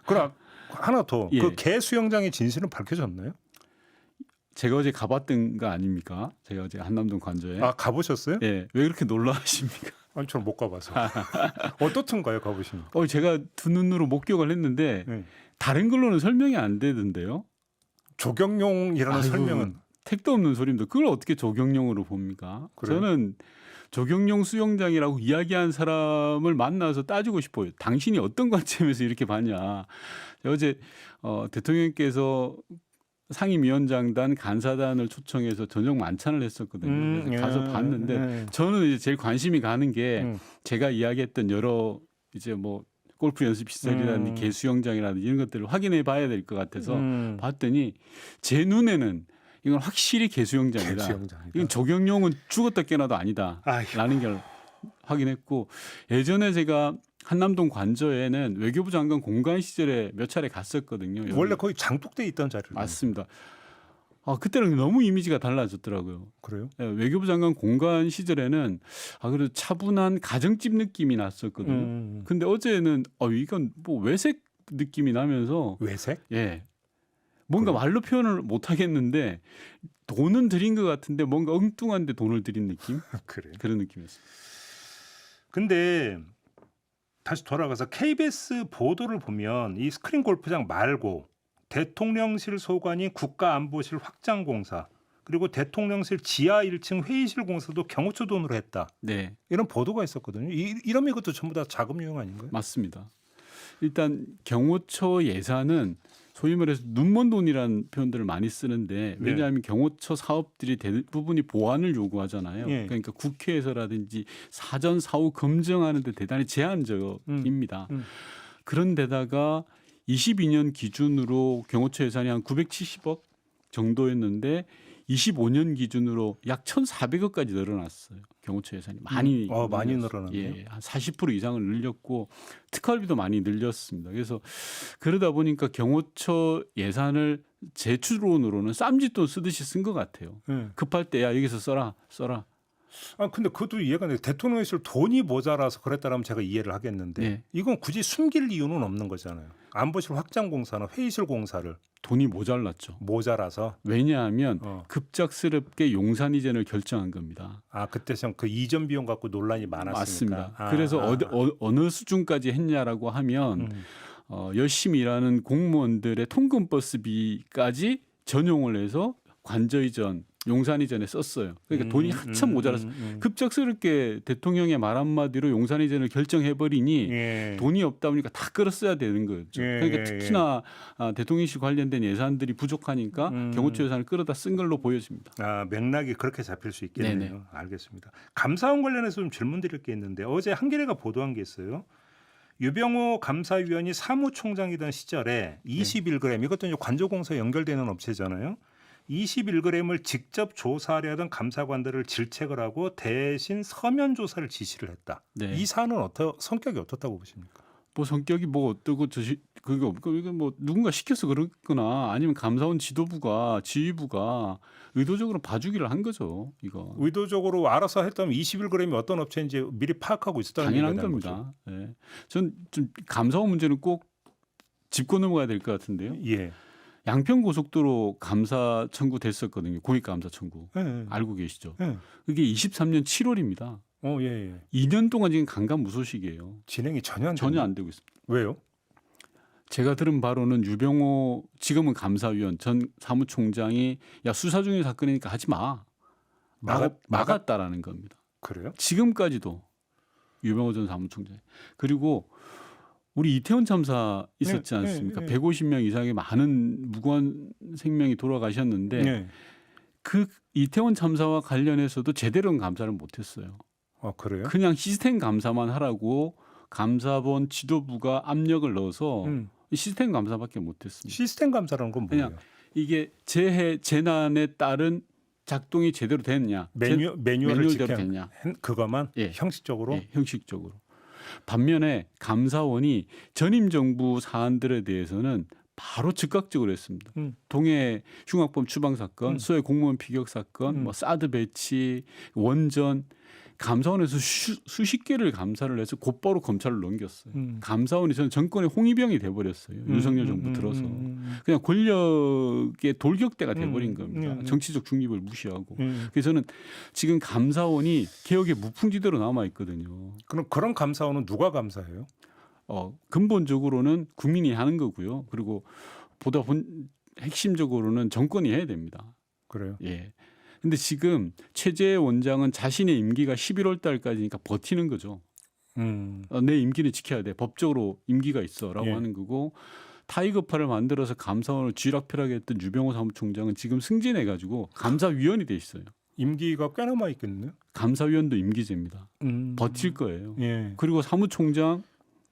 그럼 하나 더. 예. 그 개 수영장의 진실은 밝혀졌나요? 제가 어제 가봤던 거 아닙니까? 제가 어제 한남동 관저에. 아 가보셨어요? 예. 왜 그렇게 놀라십니까? 아니 저는 못 가봐서. 어떻든가요 가보시니까? 제가 두 눈으로 목격을 했는데 네. 다른 걸로는 설명이 안 되던데요. 조경용이라는 아이고, 설명은 택도 없는 소리입니다. 그걸 어떻게 조경용으로 봅니까? 그래요? 저는 조경용 수영장이라고 이야기한 사람을 만나서 따지고 싶어요. 당신이 어떤 관점에서 이렇게 봤냐. 어제 대통령께서 상임위원장단 간사단을 초청해서 저녁 만찬을 했었거든요. 그래서 가서 봤는데 저는 이제 제일 관심이 가는 게 제가 이야기했던 여러 이제 뭐 골프 연습 시설이라든지 개 수영장이라든지 이런 것들을 확인해 봐야 될 것 같아서 봤더니 제 눈에는 이건 확실히 개 수영장이다. 개수영장이다. 이건 조경용은 죽었다 깨나도 아니다라는 걸 확인했고 예전에 제가 한남동 관저에는 외교부 장관 공관 시절에 몇 차례 갔었거든요. 원래 거의 장독대에 있던 자리를. 맞습니다. 그때는 너무 이미지가 달라졌더라고요. 그래요? 예, 외교부 장관 공관 시절에는 그래도 차분한 가정집 느낌이 났었거든요. 근데 어제는 이건 뭐 외색 느낌이 나면서 외색? 예. 뭔가 말로 표현을 못 하겠는데 돈은 들인 것 같은데 뭔가 엉뚱한데 돈을 들인 느낌? 그래. 그런 느낌이었어요. 근데 다시 돌아가서 KBS 보도를 보면 이 스크린 골프장 말고 대통령실 소관인 국가안보실 확장공사 그리고 대통령실 지하 1층 회의실 공사도 경호처 돈으로 했다. 네. 이런 보도가 있었거든요. 이러면 이것도 전부 다 자금 유용 아닌가요? 맞습니다. 일단 경호처 예산은 소위 말해서 눈먼 돈이라는 표현들을 많이 쓰는데 왜냐하면 경호처 사업들이 대부분이 보안을 요구하잖아요. 예. 그러니까 국회에서라든지 사전 사후 검증하는 데 대단히 제한적입니다. 그런데다가 22년 기준으로 경호처 예산이 한 970억 정도였는데 25년 기준으로 약 1,400억까지 늘어났어요. 경호처 예산이 많이 많이 늘어났네요. 예, 한 40% 이상을 늘렸고 특활비도 많이 늘렸습니다. 그래서 그러다 보니까 경호처 예산을 제출론으로는 쌈짓돈 쓰듯이 쓴 것 같아요. 급할 때 야 여기서 써라. 근데 그것도 이해가 안 돼요. 대통령실 돈이 모자라서 그랬다라면 제가 이해를 하겠는데 네. 이건 굳이 숨길 이유는 없는 거잖아요. 안보실 확장공사나 회의실 공사를 돈이 모자랐죠. 모자라서. 왜냐하면 급작스럽게 용산 이전을 결정한 겁니다. 그때 그 이전 비용 갖고 논란이 많았으니까. 맞습니다. 그래서 어느 수준까지 했냐라고 하면 열심히 일하는 공무원들의 통근 버스비까지 전용을 해서 관저 이전 용산 이전에 썼어요. 그러니까 돈이 한참 모자라서 급작스럽게 대통령의 말 한마디로 용산 이전을 결정해버리니 돈이 없다 보니까 다 끌었어야 되는 거죠. 그러니까 특히나 대통령실 관련된 예산들이 부족하니까 경호처 예산을 끌어다 쓴 걸로 보여집니다. 맥락이 그렇게 잡힐 수 있겠네요. 네네. 알겠습니다. 감사원 관련해서 좀 질문 드릴 게 있는데 어제 한겨레가 보도한 게 있어요. 유병호 감사위원이 사무총장이던 시절에 21g 이것도 이제 관저공사에 연결되는 업체잖아요. 21g을 직접 조사하려던 감사관들을 질책을 하고 대신 서면 조사를 지시를 했다. 네. 이 사안은 성격이 어떻다고 보십니까? 뭐 성격이 뭐 어떠고 그게 없고 이건 뭐 누군가 시켜서 그렇거나 아니면 감사원 지도부가 지휘부가 의도적으로 봐주기를 한 거죠. 이거 의도적으로 알아서 했다면 21g이 어떤 업체인지 미리 파악하고 있었다는 당연한 얘기가 되는 겁니다. 네. 전 좀 감사원 문제는 꼭 짚고 넘어가야 될 것 같은데요. 예. 양평 고속도로 감사 청구 됐었거든요. 고위가 감사 청구. 예. 알고 계시죠? 예. 그게 23년 7월입니다. 예. 2년 동안 지금 강간무소식이에요. 진행이 전혀 안 되고 있습니다. 왜요? 제가 들은 바로는 유병호 지금은 감사위원 전 사무총장이 수사 중인 사건이니까 하지 마. 막았다라는 겁니다. 그래요? 지금까지도 유병호 전 사무총장. 그리고 우리 이태원 참사 있었지 않습니까? 150명 이상의 많은 무고한 생명이 돌아가셨는데 그 이태원 참사와 관련해서도 제대로 감사를 못했어요. 그래요? 그냥 시스템 감사만 하라고 감사본 지도부가 압력을 넣어서 시스템 감사밖에 못했습니다. 시스템 감사라는 건 뭐예요? 그냥 이게 재난에 따른 작동이 제대로 됐냐, 매뉴얼을 지켜야 됐냐, 그것만 형식적으로. 형식적으로. 반면에 감사원이 전임 정부 사안들에 대해서는 바로 즉각적으로 했습니다. 동해 흉악범 추방 사건, 소해 공무원 피격 사건, 뭐 사드 배치, 원전 감사원에서 수십 개를 감사를 해서 곧바로 검찰을 넘겼어요. 감사원이 저는 정권의 홍위병이 돼버렸어요. 윤석열 정부 들어서 그냥 권력의 돌격대가 돼버린 겁니다. 정치적 중립을 무시하고. 그래서 저는 지금 감사원이 개혁의 무풍지대로 남아 있거든요. 그럼 그런 감사원은 누가 감사해요? 근본적으로는 국민이 하는 거고요. 그리고 보다 핵심적으로는 정권이 해야 됩니다. 그래요? 예. 근데 지금 최재 원장은 자신의 임기가 11월 달까지니까 버티는 거죠. 내 임기는 지켜야 돼. 법적으로 임기가 있어라고 예. 하는 거고 타이거파를 만들어서 감사원을 쥐락펴락하게 했던 유병호 사무총장은 지금 승진해 가지고 감사위원이 돼 있어요. 임기가 꽤 남아 있겠네요. 감사위원도 임기제입니다. 버틸 거예요. 예. 그리고 사무총장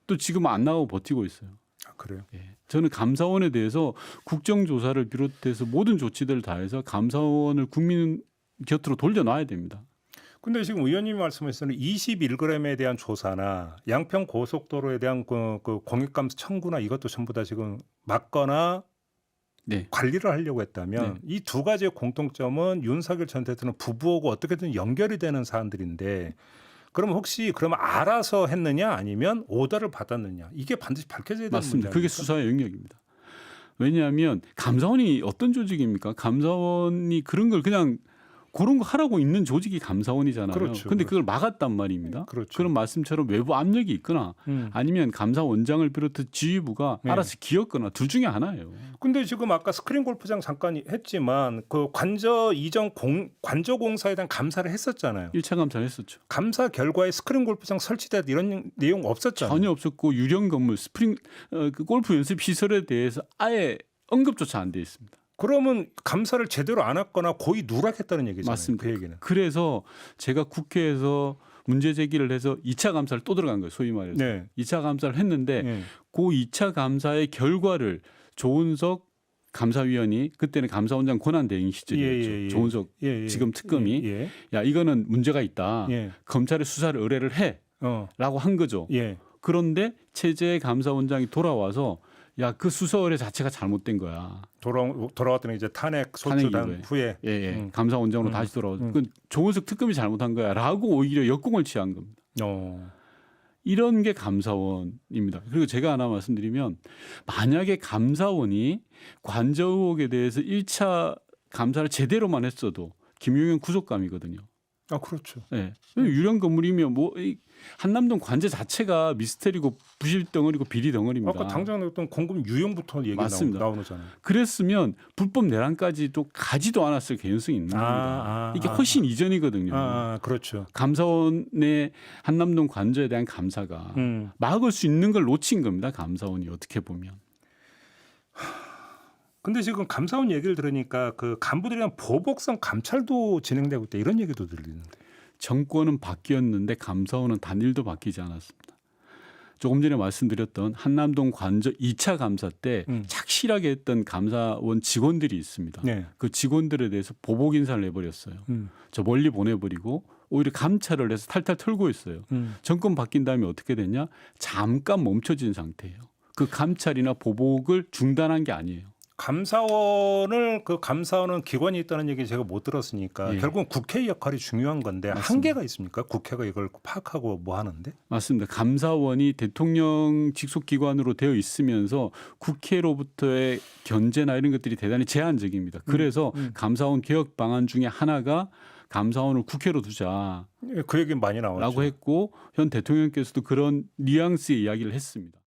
또 지금 안 나가고 버티고 있어요. 아, 그래요? 예. 저는 감사원에 대해서 국정조사를 비롯해서 모든 조치들을 다해서 감사원을 국민 곁으로 돌려놔야 됩니다. 근데 지금 의원님이 말씀하셨는 21g에 대한 조사나 양평 고속도로에 대한 그 공익감사 청구나 이것도 전부 다 지금 막거나 네. 관리를 하려고 했다면 이 두 가지의 공통점은 윤석열 전 대통령 부부하고 어떻게든 연결이 되는 사안들인데 그럼 혹시 알아서 했느냐 아니면 오더를 받았느냐 이게 반드시 밝혀져야 되는 맞습니다. 문제입니까? 그게 수사의 영역입니다. 왜냐하면 감사원이 어떤 조직입니까? 감사원이 그런 걸 그냥 그런 거 하라고 있는 조직이 감사원이잖아요. 그렇죠, 근데 그걸 그렇죠. 막았단 말입니다. 그렇죠. 그런 말씀처럼 외부 압력이 있거나 아니면 감사원장을 비롯해 지휘부가 네. 알아서 기었거나 둘 중에 하나예요. 근데 지금 아까 스크린 골프장 잠깐 했지만 그 관저 이전 관저 공사에 대한 감사를 했었잖아요. 1차 감사를 했었죠. 감사 결과에 스크린 골프장 설치됐다 이런 내용 없었잖아요. 전혀 없었고 유령 건물 그 골프 연습 시설에 대해서 아예 언급조차 안 돼 있습니다. 그러면 감사를 제대로 안 했거나 고의 누락했다는 얘기잖아요. 맞습니다. 그 얘기는. 그래서 제가 국회에서 문제 제기를 해서 2차 감사를 또 들어간 거예요. 소위 말해서. 네. 2차 감사를 했는데 네. 그 2차 감사의 결과를 조은석 감사위원이 그때는 감사원장 권한대행 시절이었죠. 조은석 지금 특검이 야 이거는 문제가 있다. 검찰에 수사를 의뢰를 해라고 한 거죠. 그런데 최재 감사원장이 돌아와서 야 그 수사 의뢰 자체가 잘못된 거야. 돌아왔더니 이제 탄핵 소추단 후에 감사원장으로 다시 돌아와서 그 조은석 특검이 잘못한 거야라고 오히려 역공을 취한 겁니다. 이런 게 감사원입니다. 그리고 제가 하나 말씀드리면 만약에 감사원이 관저 의혹에 대해서 1차 감사를 제대로만 했어도 김용현 구속감이거든요. 아 그렇죠. 네. 유령 건물이면 뭐 한남동 관제 자체가 미스테리고 부실 덩어리고 비리 덩어리입니다. 아까 당장 나왔던 공금 유형부터 얘기 나오잖아요. 그랬으면 불법 내란까지도 가지도 않았을 개연성이 있는 겁니다. 이게 훨씬 이전이거든요. 그렇죠. 감사원의 한남동 관저에 대한 감사가 막을 수 있는 걸 놓친 겁니다. 감사원이 어떻게 보면. 근데 지금 감사원 얘기를 들으니까 그 간부들에 대한 보복성 감찰도 진행되고 있다 이런 얘기도 들리는데. 정권은 바뀌었는데 감사원은 단일도 바뀌지 않았습니다. 조금 전에 말씀드렸던 한남동 관저 2차 감사 때 착실하게 했던 감사원 직원들이 있습니다. 그 직원들에 대해서 보복 인사를 내버렸어요. 저 멀리 보내버리고 오히려 감찰을 해서 탈탈 털고 있어요. 정권 바뀐 다음에 어떻게 됐냐? 잠깐 멈춰진 상태예요. 그 감찰이나 보복을 중단한 게 아니에요. 감사원은 기관이 있다는 얘기 제가 못 들었으니까 결국은 국회의 역할이 중요한 건데 맞습니다. 한계가 있습니까? 국회가 이걸 파악하고 뭐 하는데? 맞습니다. 감사원이 대통령 직속 기관으로 되어 있으면서 국회로부터의 견제나 이런 것들이 대단히 제한적입니다. 그래서 감사원 개혁 방안 중에 하나가 감사원을 국회로 두자. 그 얘기는 많이 나왔죠. 라고 했고 현 대통령께서도 그런 뉘앙스의 이야기를 했습니다.